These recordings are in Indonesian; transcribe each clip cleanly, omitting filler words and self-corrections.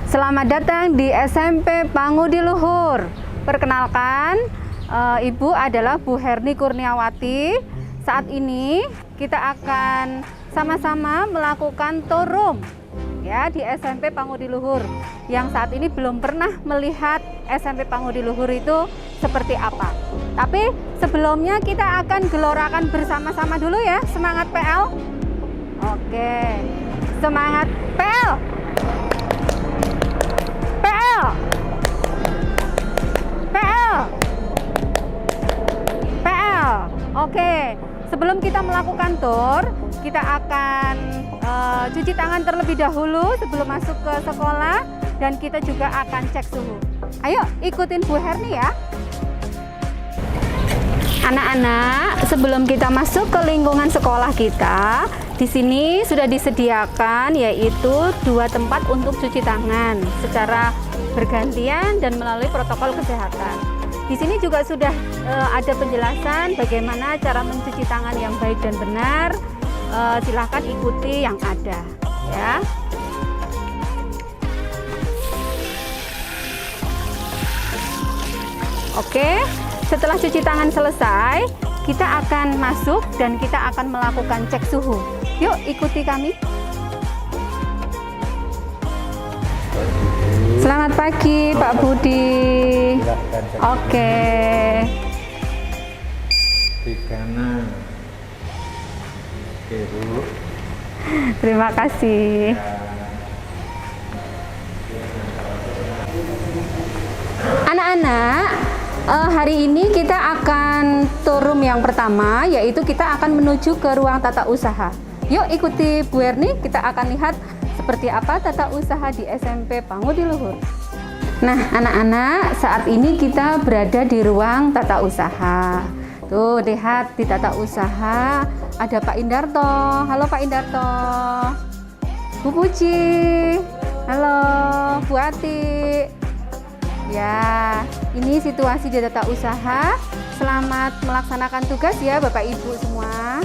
Selamat datang di SMP Pangudi Luhur. Perkenalkan, Ibu adalah Bu Herni Kurniawati. Saat ini kita akan sama-sama melakukan tour ya di SMP Pangudi Luhur. Yang saat ini belum pernah melihat SMP Pangudi Luhur itu seperti apa. Tapi sebelumnya kita akan gelorakan bersama-sama dulu ya. Semangat PL. Oke. Semangat PL. PL. PL. PL. Oke. Sebelum kita melakukan tour, kita akan cuci tangan terlebih dahulu sebelum masuk ke sekolah, dan kita juga akan cek suhu. Ayo ikutin Bu Herni ya. Anak-anak, sebelum kita masuk ke lingkungan sekolah kita, di sini sudah disediakan yaitu 2 tempat untuk cuci tangan secara bergantian dan melalui protokol kesehatan. Di sini juga sudah ada penjelasan bagaimana cara mencuci tangan yang baik dan benar. Silahkan ikuti yang ada ya. Oke, setelah cuci tangan selesai, kita akan masuk dan kita akan melakukan cek suhu. Yuk ikuti kami. Selamat pagi Pak Budi. Oke. Di kanan. Oke Bu. Terima kasih. Anak-anak, hari ini kita akan turun yang pertama, yaitu kita akan menuju ke ruang tata usaha. Yuk ikuti Bu Herni, kita akan lihat seperti apa tata usaha di SMP Pangudi Luhur. Nah anak-anak, saat ini kita berada di ruang tata usaha. Tuh lihat di tata usaha ada Pak Indarto. Halo Pak Indarto. Bu Puji. Halo Bu Ati. Ya, ini situasi di tata usaha. Selamat melaksanakan tugas ya Bapak Ibu semua.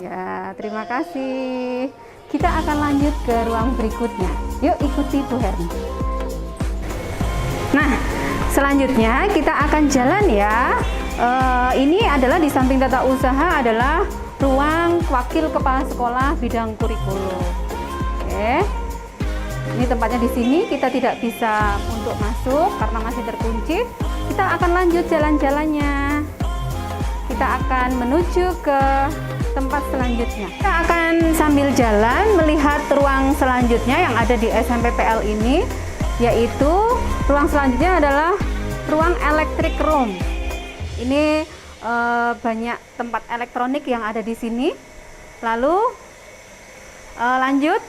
Ya, terima kasih. Kita akan lanjut ke ruang berikutnya. Yuk ikuti Bu Herni. Nah, selanjutnya kita akan jalan ya. Ini adalah di samping tata usaha adalah ruang wakil kepala sekolah bidang kurikulum. Oke. Ini tempatnya di sini, kita tidak bisa untuk masuk karena masih terkunci. Kita akan lanjut jalan-jalannya. Kita akan menuju ke tempat selanjutnya. Kita akan sambil jalan melihat ruang selanjutnya yang ada di SMP PL ini, yaitu ruang selanjutnya adalah ruang electric room. Ini banyak tempat elektronik yang ada di sini. Lalu lanjut.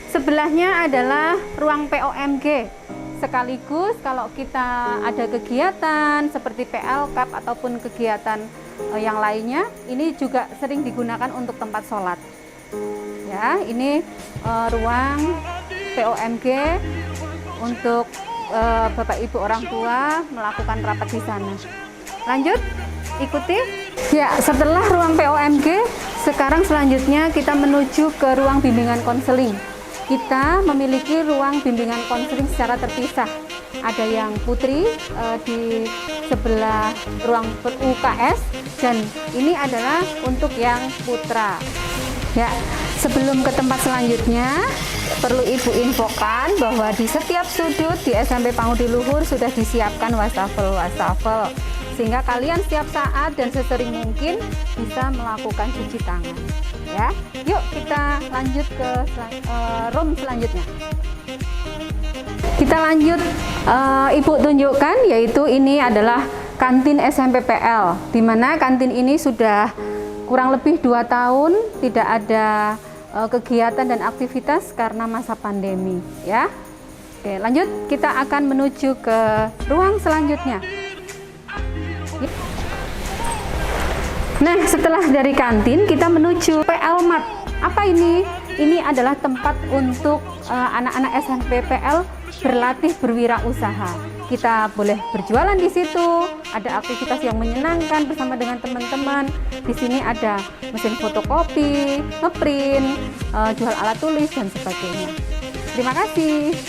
Sebelahnya adalah ruang POMG. Sekaligus kalau kita ada kegiatan seperti PL-CAP ataupun kegiatan yang lainnya, ini juga sering digunakan untuk tempat sholat. Ya, ini ruang POMG untuk Bapak Ibu orang tua melakukan rapat di sana. Lanjut, ikuti. Ya, setelah ruang POMG, sekarang selanjutnya kita menuju ke ruang bimbingan konseling. Kita memiliki ruang bimbingan konseling secara terpisah. Ada yang putri di sebelah ruang UKS, dan ini adalah untuk yang putra. Ya, sebelum ke tempat selanjutnya, perlu Ibu infokan bahwa di setiap sudut di SMP Pangudi Luhur sudah disiapkan wastafel, sehingga kalian setiap saat dan sesering mungkin bisa melakukan cuci tangan. Ya, yuk kita lanjut ke room selanjutnya. Kita lanjut, Ibu tunjukkan, yaitu ini adalah kantin SMP PL, di mana kantin ini sudah kurang lebih 2 tahun tidak ada kegiatan dan aktivitas karena masa pandemi. Ya, oke, lanjut, kita akan menuju ke ruang selanjutnya. Nah, setelah dari kantin kita menuju PL Mart. Apa ini? Ini adalah tempat untuk anak-anak SMP PL berlatih berwirausaha. Kita boleh berjualan di situ, ada aktivitas yang menyenangkan bersama dengan teman-teman. Di sini ada mesin fotokopi, ngeprint, jual alat tulis dan sebagainya. Terima kasih.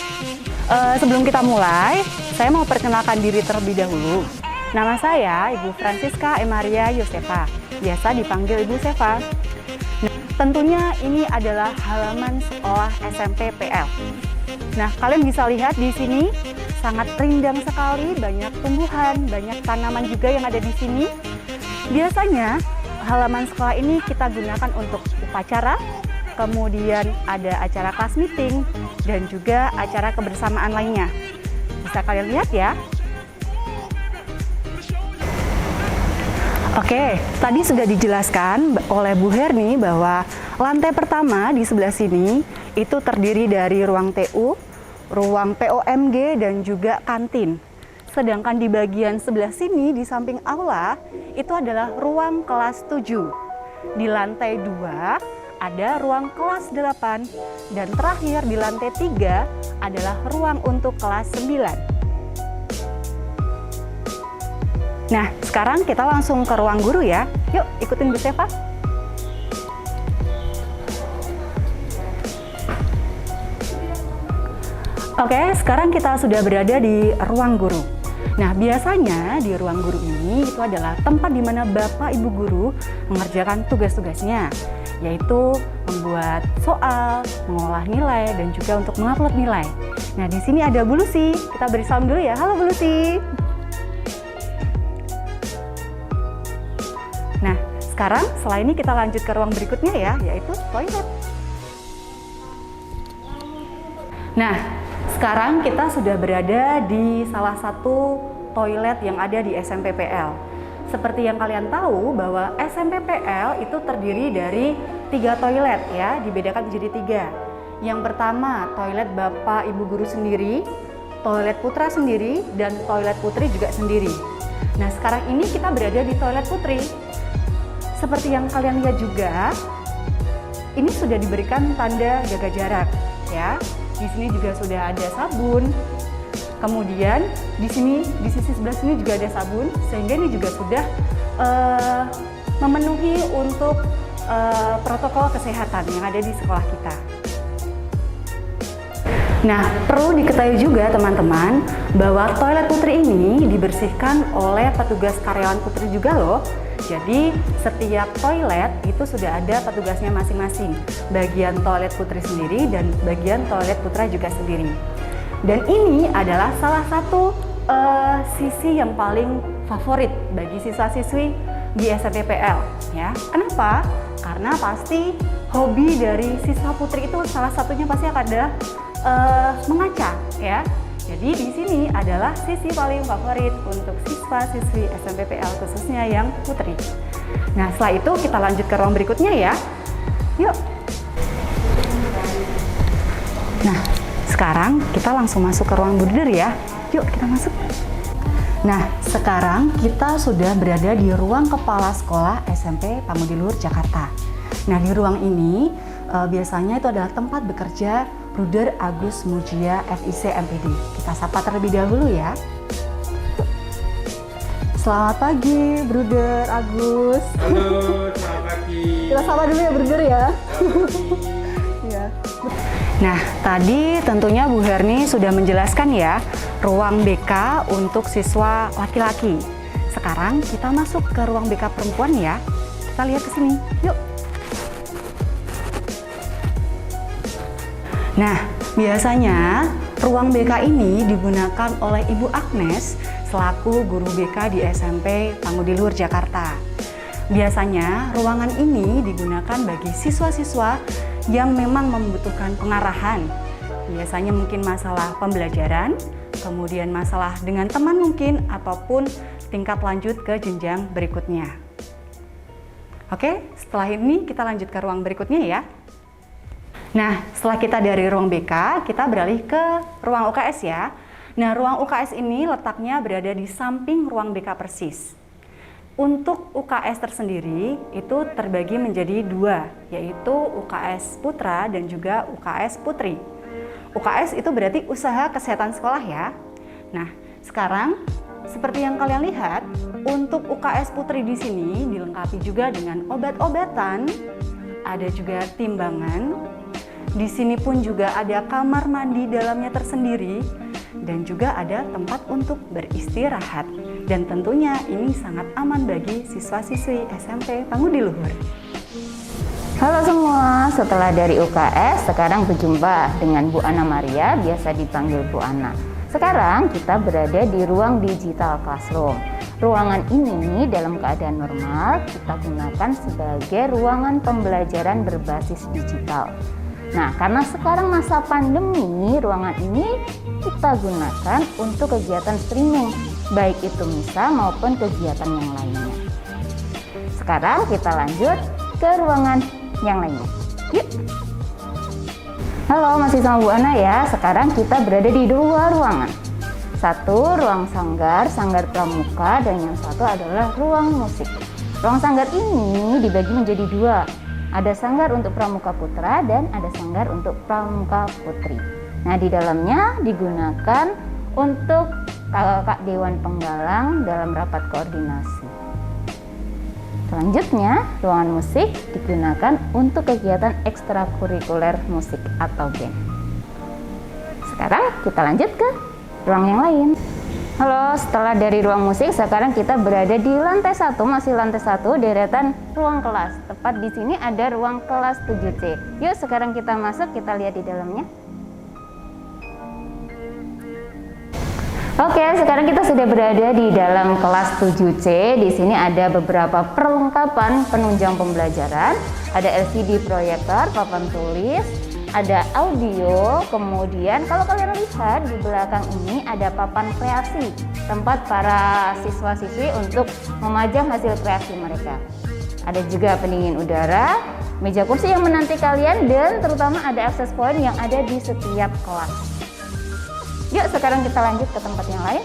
Sebelum kita mulai, saya mau perkenalkan diri terlebih dahulu. Nama saya Ibu Francisca Emaria Yosefa, biasa dipanggil Ibu Seva. Nah, tentunya ini adalah halaman sekolah SMP PL. Nah, kalian bisa lihat di sini sangat rindang sekali, banyak tumbuhan, banyak tanaman juga yang ada di sini. Biasanya halaman sekolah ini kita gunakan untuk upacara, kemudian ada acara kelas meeting, dan juga acara kebersamaan lainnya. Bisa kalian lihat ya. Oke, tadi sudah dijelaskan oleh Bu Herni bahwa lantai pertama di sebelah sini itu terdiri dari ruang TU, ruang POMG, dan juga kantin. Sedangkan di bagian sebelah sini di samping aula itu adalah ruang kelas 7. Di lantai 2 ada ruang kelas 8 dan terakhir di lantai 3 adalah ruang untuk kelas 9. Nah, sekarang kita langsung ke ruang guru ya. Yuk, ikutin Bu Seva. Oke, sekarang kita sudah berada di ruang guru. Nah, biasanya di ruang guru ini itu adalah tempat di mana Bapak Ibu guru mengerjakan tugas-tugasnya, yaitu membuat soal, mengolah nilai, dan juga untuk mengupload nilai. Nah, di sini ada Bu Lucy. Kita beri salam dulu ya. Halo Bu Lucy. Nah, sekarang setelah ini kita lanjut ke ruang berikutnya ya, yaitu toilet. Nah, sekarang kita sudah berada di salah satu toilet yang ada di SMP PL. Seperti yang kalian tahu bahwa SMP PL itu terdiri dari 3 toilet ya, dibedakan menjadi 3. Yang pertama, toilet Bapak Ibu guru sendiri, toilet putra sendiri, dan toilet putri juga sendiri. Nah, sekarang ini kita berada di toilet putri. Seperti yang kalian lihat juga, ini sudah diberikan tanda jaga jarak ya. Di sini juga sudah ada sabun. Kemudian di sini, di sisi sebelah sini juga ada sabun, sehingga ini juga sudah memenuhi untuk protokol kesehatan yang ada di sekolah kita. Nah, perlu diketahui juga teman-teman bahwa toilet putri ini dibersihkan oleh petugas karyawan putri juga loh. Jadi setiap toilet itu sudah ada petugasnya masing-masing. Bagian toilet putri sendiri dan bagian toilet putra juga sendiri. Dan ini adalah salah satu sisi yang paling favorit bagi siswa-siswi di SMP PL ya. Kenapa? Karena pasti hobi dari siswa putri itu salah satunya pasti akan ada mengaca ya. Jadi di sini adalah sisi paling favorit untuk siswa-siswi SMP PL khususnya yang putri. Nah, setelah itu kita lanjut ke ruang berikutnya ya. Yuk. Nah, sekarang kita langsung masuk ke ruang bruder ya. Yuk, kita masuk. Nah, sekarang kita sudah berada di ruang kepala sekolah SMP Pamudiluhur Jakarta. Nah, di ruang ini biasanya itu adalah tempat bekerja Bruder Agus Mujia FIC MPD. Kita sapa terlebih dahulu ya. Selamat pagi Bruder Agus. Halo, selamat pagi. Kita sapa dulu ya Bruder ya. Ya. Nah, tadi tentunya Bu Herni sudah menjelaskan ya ruang BK untuk siswa laki-laki. Sekarang kita masuk ke ruang BK perempuan ya. Kita lihat ke sini. Yuk. Nah, biasanya ruang BK ini digunakan oleh Ibu Agnes selaku guru BK di SMP Pamudiluhur Jakarta. Biasanya ruangan ini digunakan bagi siswa-siswa yang memang membutuhkan pengarahan. Biasanya mungkin masalah pembelajaran, kemudian masalah dengan teman mungkin, ataupun tingkat lanjut ke jenjang berikutnya. Oke, setelah ini kita lanjut ke ruang berikutnya ya. Nah, setelah kita dari ruang BK, kita beralih ke ruang UKS ya. Nah, ruang UKS ini letaknya berada di samping ruang BK persis. Untuk UKS tersendiri itu terbagi menjadi 2, yaitu UKS Putra dan juga UKS Putri. UKS itu berarti usaha kesehatan sekolah ya. Nah, sekarang seperti yang kalian lihat, untuk UKS Putri di sini dilengkapi juga dengan obat-obatan, ada juga timbangan, Di sini pun juga ada kamar mandi dalamnya tersendiri dan juga ada tempat untuk beristirahat. Dan tentunya ini sangat aman bagi siswa-siswi SMP Pangudiluhur. Halo semua, setelah dari UKS sekarang berjumpa dengan Bu Ana Maria, biasa dipanggil Bu Ana. Sekarang kita berada di ruang digital classroom. Ruangan ini dalam keadaan normal kita gunakan sebagai ruangan pembelajaran berbasis digital. Nah, karena sekarang masa pandemi, ruangan ini kita gunakan untuk kegiatan streaming, baik itu misa maupun kegiatan yang lainnya. Sekarang kita lanjut ke ruangan yang lainnya. Yuk. Halo, masih sama Bu Ana ya. Sekarang kita berada di dua ruangan. Satu ruang sanggar, sanggar pramuka, dan yang satu adalah ruang musik. Ruang sanggar ini dibagi menjadi dua. Ada sanggar untuk pramuka putra dan ada sanggar untuk pramuka putri. Nah, di dalamnya digunakan untuk kakak Dewan Penggalang dalam rapat koordinasi. Selanjutnya, ruangan musik digunakan untuk kegiatan ekstrakurikuler musik atau band. Sekarang kita lanjut ke ruang yang lain. Halo, setelah dari ruang musik, sekarang kita berada di lantai 1, masih lantai 1, deretan ruang kelas. Tepat di sini ada ruang kelas 7C. Yuk, sekarang kita masuk, kita lihat di dalamnya. Oke, sekarang kita sudah berada di dalam kelas 7C. Di sini ada beberapa perlengkapan penunjang pembelajaran. Ada LCD proyektor, papan tulis, ada audio, kemudian kalau kalian lihat di belakang ini ada papan kreasi, tempat para siswa-siswi untuk memajang hasil kreasi mereka. Ada juga pendingin udara, meja kursi yang menanti kalian, dan terutama ada access point yang ada di setiap kelas. Yuk, sekarang kita lanjut ke tempat yang lain.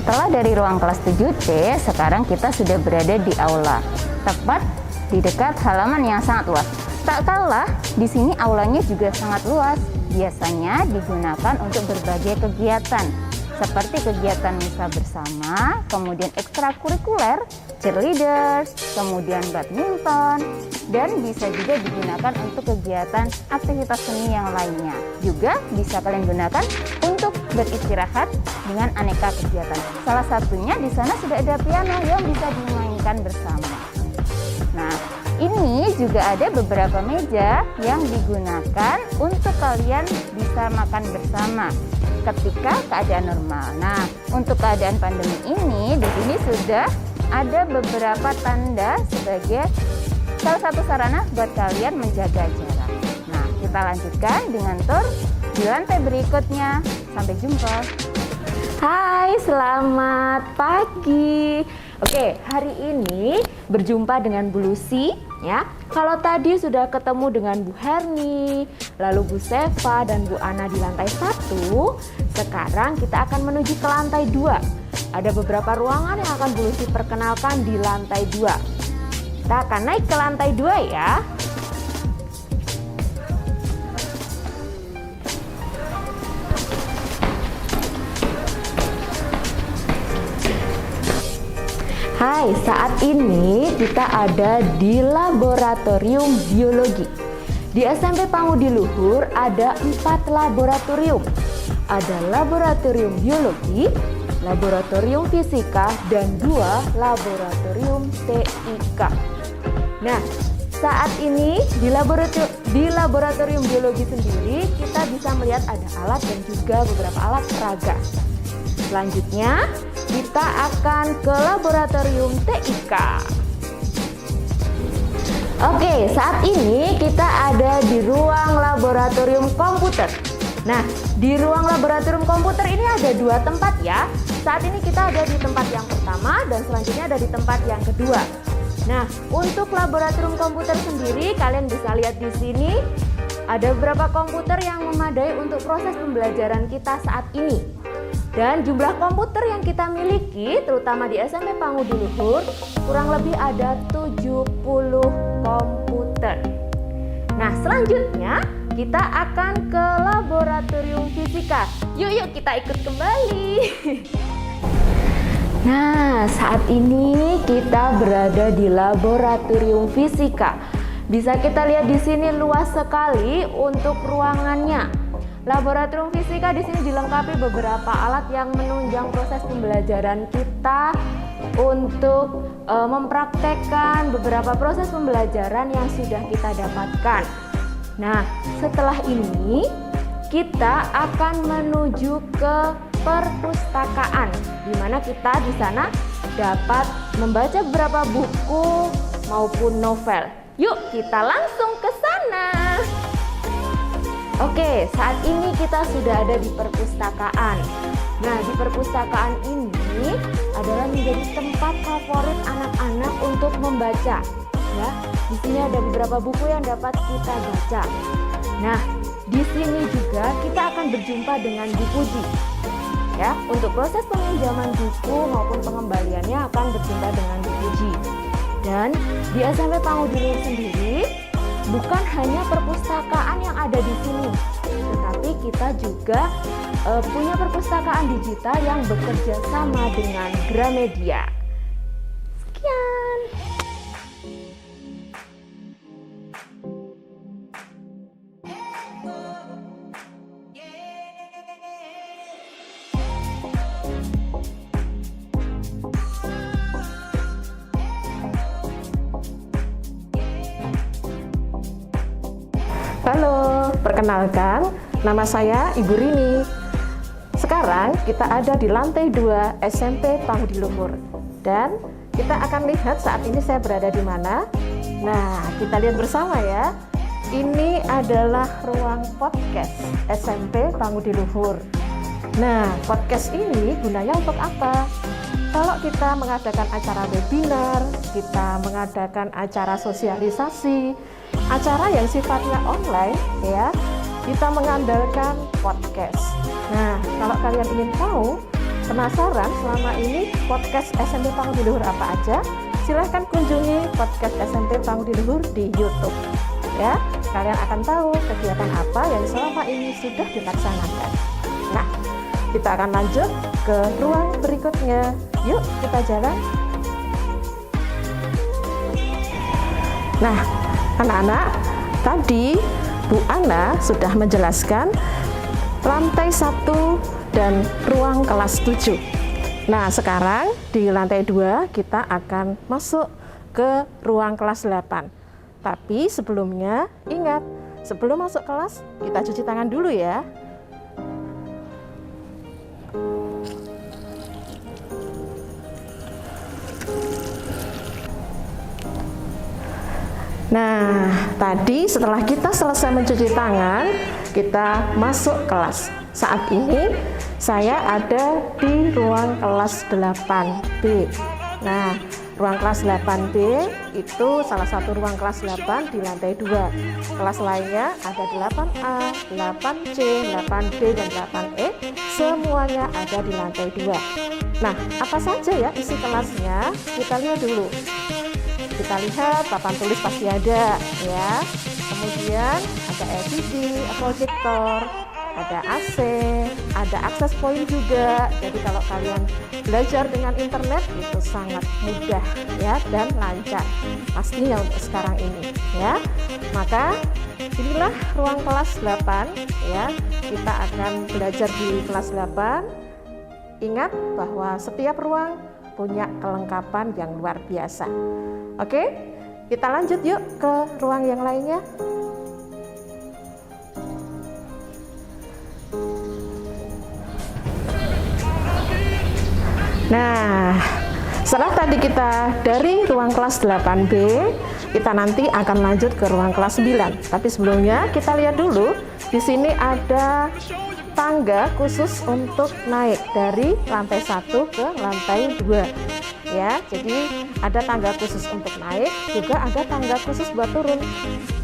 Setelah dari ruang kelas 7C, sekarang kita sudah berada di aula, tepat di dekat halaman yang sangat luas. Tak kalah, di sini aulanya juga sangat luas. Biasanya digunakan untuk berbagai kegiatan, seperti kegiatan misa bersama, kemudian ekstrakurikuler, cheerleaders, kemudian badminton, dan bisa juga digunakan untuk kegiatan aktivitas seni yang lainnya. Juga bisa kalian gunakan untuk beristirahat dengan aneka kegiatan. Salah satunya di sana sudah ada piano yang bisa dimainkan bersama. Nah, ini juga ada beberapa meja yang digunakan untuk kalian bisa makan bersama ketika keadaan normal. Nah, untuk keadaan pandemi ini, di sini sudah ada beberapa tanda sebagai salah satu sarana buat kalian menjaga jarak. Nah, kita lanjutkan dengan tour di lantai berikutnya. Sampai jumpa. Hai, selamat pagi. Oke, hari ini berjumpa dengan Bu Lucy ya. Kalau tadi sudah ketemu dengan Bu Herni, lalu Bu Seva dan Bu Ana di lantai 1, sekarang kita akan menuju ke lantai 2. Ada beberapa ruangan yang akan Bu Lucy perkenalkan di lantai 2. Kita akan naik ke lantai 2 ya. Hai, saat ini kita ada di laboratorium biologi. Di SMP Pangudiluhur ada 4 laboratorium. Ada laboratorium biologi, laboratorium fisika, dan 2 laboratorium TIK. Nah, saat ini di laboratorium biologi sendiri kita bisa melihat ada alat dan juga beberapa alat peraga. Selanjutnya, kita akan ke laboratorium TIK. Oke, saat ini kita ada di ruang laboratorium komputer. Nah, di ruang laboratorium komputer ini ada 2 tempat ya. Saat ini kita ada di tempat yang pertama dan selanjutnya ada di tempat yang kedua. Nah, untuk laboratorium komputer sendiri kalian bisa lihat di sini ada beberapa komputer yang memadai untuk proses pembelajaran kita saat ini. Dan jumlah komputer yang kita miliki terutama di SMP Pangudiluhur kurang lebih ada 70 komputer. Nah, selanjutnya kita akan ke laboratorium fisika. Yuk kita ikut kembali. Nah, saat ini kita berada di laboratorium fisika. Bisa kita lihat di sini luas sekali untuk ruangannya. Laboratorium fisika di sini dilengkapi beberapa alat yang menunjang proses pembelajaran kita untuk mempraktekkan beberapa proses pembelajaran yang sudah kita dapatkan. Nah, setelah ini kita akan menuju ke perpustakaan, di mana kita di sana dapat membaca beberapa buku maupun novel. Yuk, kita langsung ke sana. Oke, saat ini kita sudah ada di perpustakaan. Nah, di perpustakaan ini adalah menjadi tempat favorit anak-anak untuk membaca. Ya, di sini ada beberapa buku yang dapat kita baca. Nah, di sini juga kita akan berjumpa dengan Bu Puji. Ya, untuk proses peminjaman buku maupun pengembaliannya akan berjumpa dengan Bu Puji. Dan di SMP Pangudiluhur sendiri bukan hanya perpustakaan yang ada di sini, tetapi kita juga punya perpustakaan digital yang bekerja sama dengan Gramedia. Sekian. Halo, perkenalkan, nama saya Ibu Rini. Sekarang kita ada di lantai 2 SMP Pangudiluhur. Dan kita akan lihat saat ini saya berada di mana. Nah, kita lihat bersama ya. Ini adalah ruang podcast SMP Pangudiluhur. Nah, podcast ini gunanya untuk apa? Kalau kita mengadakan acara webinar, kita mengadakan acara sosialisasi, acara yang sifatnya online ya, kita mengandalkan podcast. Nah, kalau kalian ingin tahu, penasaran selama ini podcast SMP Pangudiluhur apa aja, silahkan kunjungi podcast SMP Pangudiluhur di YouTube. Ya, kalian akan tahu kegiatan apa yang selama ini sudah dilaksanakan. Nah, kita akan lanjut ke ruang berikutnya. Yuk, kita jalan. Nah, anak-anak, tadi Bu Ana sudah menjelaskan lantai 1 dan ruang kelas 7. Nah, sekarang di lantai 2 kita akan masuk ke ruang kelas 8. Tapi sebelumnya, ingat, sebelum masuk kelas, kita cuci tangan dulu ya. Nah, tadi setelah kita selesai mencuci tangan, kita masuk kelas. Saat ini saya ada di ruang kelas 8B. Nah, ruang kelas 8B itu salah satu ruang kelas 8 di lantai 2. Kelas lainnya ada 8A, 8C, 8B, dan 8E. Semuanya ada di lantai 2. Nah, apa saja ya isi kelasnya? Kita lihat dulu. Kita lihat papan tulis pasti ada ya. Kemudian ada LCD, proyektor, ada AC, ada akses point juga. Jadi kalau kalian belajar dengan internet itu sangat mudah ya dan lancar. Pastinya untuk sekarang ini ya. Maka inilah ruang kelas 8 ya. Kita akan belajar di kelas 8. Ingat bahwa setiap ruang punya kelengkapan yang luar biasa. Oke, kita lanjut yuk ke ruang yang lainnya. Nah, setelah tadi kita dari ruang kelas 8B, kita nanti akan lanjut ke ruang kelas 9. Tapi sebelumnya kita lihat dulu di sini ada tangga khusus untuk naik dari lantai 1 ke lantai 2 ya. Jadi ada tangga khusus untuk naik, juga ada tangga khusus buat turun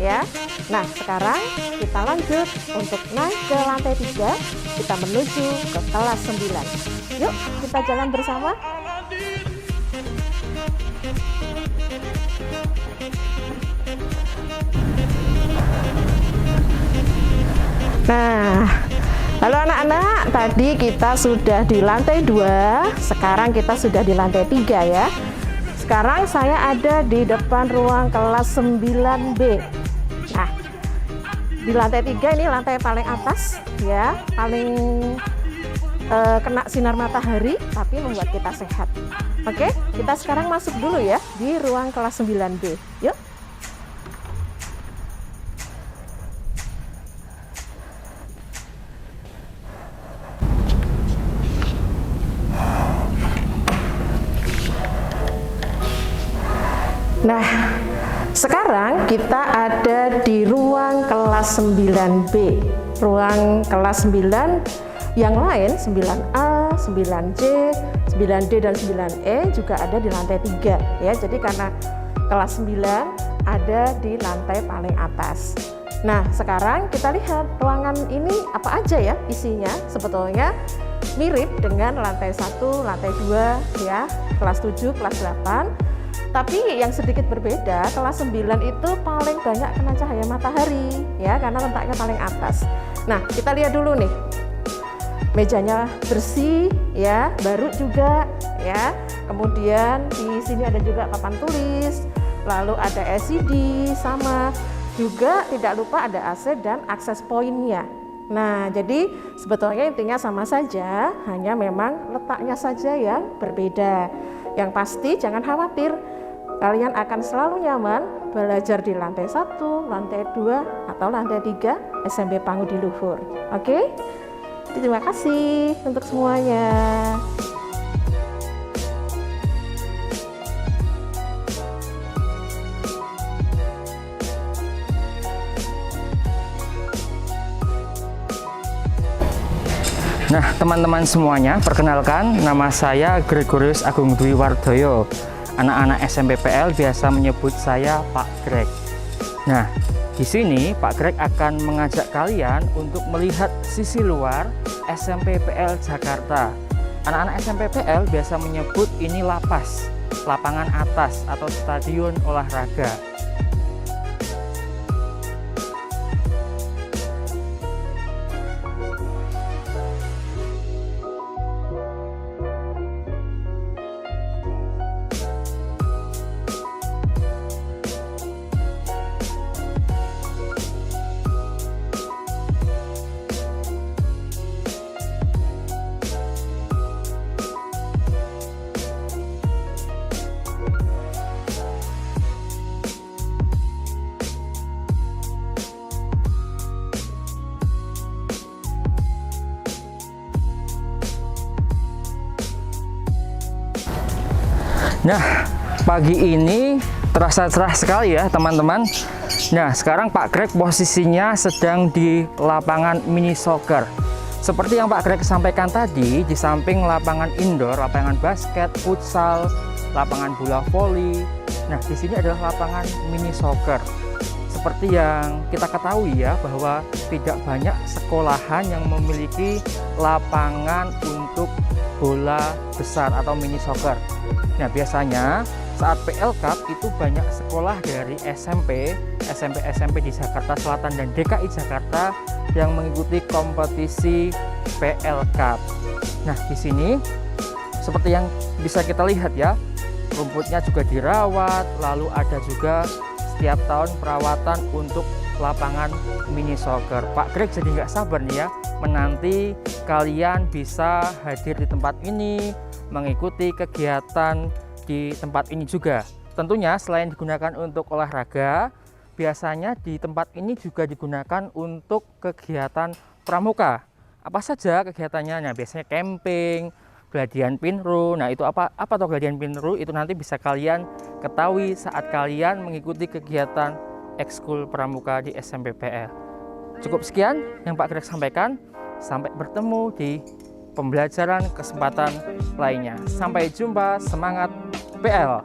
ya. Nah, sekarang kita lanjut untuk naik ke lantai 3, kita menuju ke kelas 9. Yuk, kita jalan bersama. Nah, lalu anak-anak, tadi kita sudah di lantai 2, sekarang kita sudah di lantai 3 ya. Sekarang saya ada di depan ruang kelas 9B. Nah, di lantai 3 ini lantai paling atas ya, paling kena sinar matahari tapi membuat kita sehat. Oke, kita sekarang masuk dulu ya di ruang kelas 9B. Yuk. Nah, sekarang kita ada di ruang kelas 9B. Ruang kelas 9 yang lain 9A, 9C, 9D dan 9E juga ada di lantai 3 ya. Jadi karena kelas 9 ada di lantai paling atas. Nah, sekarang kita lihat ruangan ini apa aja ya isinya. Sebetulnya mirip dengan lantai 1, lantai 2 ya, kelas 7, kelas 8. Tapi yang sedikit berbeda, kelas 9 itu paling banyak kena cahaya matahari ya, karena letaknya paling atas. Nah, kita lihat dulu nih. Mejanya bersih ya, baru juga ya. Kemudian di sini ada juga papan tulis, lalu ada LCD sama juga tidak lupa ada AC dan akses poinnya. Nah, jadi sebetulnya intinya sama saja, hanya memang letaknya saja yang berbeda. Yang pasti jangan khawatir, kalian akan selalu nyaman belajar di lantai 1, lantai 2, atau lantai 3 SMP Pangudiluhur. Oke? Terima kasih untuk semuanya. Nah, teman-teman semuanya, perkenalkan nama saya Gregorius Agung Dwi Wardoyo. Anak-anak SMP PL biasa menyebut saya Pak Greg. Nah, di sini Pak Greg akan mengajak kalian untuk melihat sisi luar SMP PL Jakarta. Anak-anak SMP PL biasa menyebut ini lapas, lapangan atas atau stadion olahraga. Nah, pagi ini terasa cerah sekali ya teman-teman. Nah, sekarang Pak Greg posisinya sedang di lapangan mini soccer. Seperti yang Pak Greg sampaikan tadi, di samping lapangan indoor, lapangan basket, futsal, lapangan bola voli. Nah, di sini adalah lapangan mini soccer. Seperti yang kita ketahui ya, bahwa tidak banyak sekolahan yang memiliki lapangan untuk bola besar atau mini soccer. Nah, biasanya saat PL Cup itu banyak sekolah dari SMP di Jakarta Selatan dan DKI Jakarta yang mengikuti kompetisi PL Cup. Nah, di sini seperti yang bisa kita lihat ya, rumputnya juga dirawat, lalu ada juga setiap tahun perawatan untuk lapangan mini soccer. Pak Greg jadi nggak sabar nih ya, menanti kalian bisa hadir di tempat ini, mengikuti kegiatan di tempat ini juga. Tentunya selain digunakan untuk olahraga, biasanya di tempat ini juga digunakan untuk kegiatan pramuka. Apa saja kegiatannya? Nah, biasanya camping, gladian pinru. Nah, itu apa tuh gladian pinru? Itu nanti bisa kalian ketahui saat kalian mengikuti kegiatan ekskul pramuka di SMP PL. Cukup sekian yang Pak Greg sampaikan. Sampai bertemu di pembelajaran kesempatan lainnya. Sampai jumpa, semangat PL.